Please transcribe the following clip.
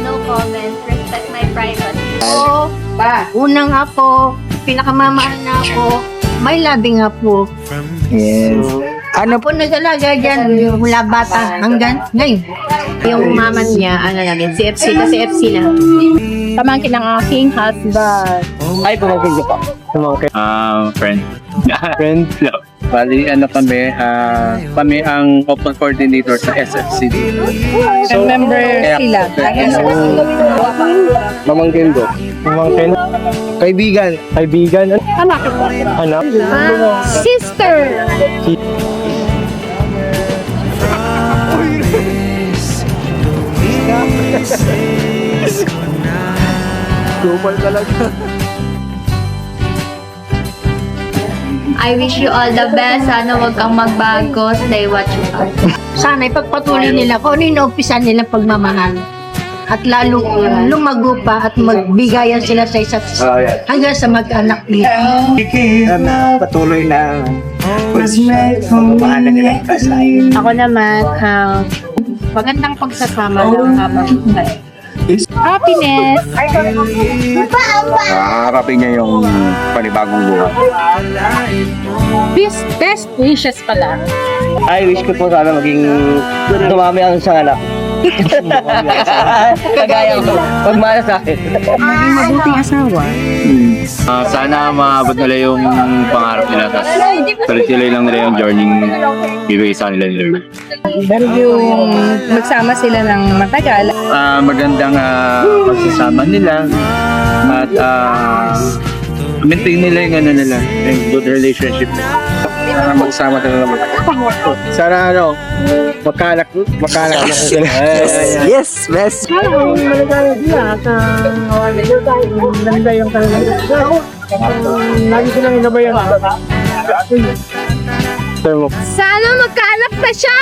No comment. Respect my privacy. Ako, unang apo, pinakamamahal na ako, may labing apo. Yes. Ano Ako nag-alaga dyan, mula bata hanggang ngayon. Yung mama niya, ano namin, CFC, kasi FC na. Pamangkin ng aking husband. Ay, pumagin ko pa. Pumagin. Friend. Friend. Bali, kami ang open coordinator sa SFCD. And member sila. Mamangkin ko. Mamangkin. Kaibigan. Kaibigan. Anak. Anak. Sister. Global talaga. I wish you all the best. Sana huwag kang magbago. Stay what you are. Sana ipagpatuloy nila kung ano yung naumpisan nilang pagmamahal. At lalo lumago pa at magbigayan sila sa isa't isa hanggang sa mag-anak nila. Patuloy na pagmamahalan nila yung kasay. Ako naman, magandang pagsasama ng habang buhay. Happiness. Nakakarapin niya yung panibagong buhay. Best wishes pala. Ay, wish ko po sana maging dumami ang isang anak. Kagaya ko. Pagmana sa akin. Maging mabuting asawa. Sana maabot nila yung pangarap nila. Tapos tuloy-tuloy lang nila yung journey bibigay sa nila nila. Pero yung magsama sila ng matagal. Magandang pagsasama nila at maintain nila yung ano nila, yung good relationship. Para magsama sila naman. Sana magkanak na sila. Yes, best. Maligaya sila at ganda yung kanilang. Lagi silang inabayan. Sir mo. Sana magkaanak na siya!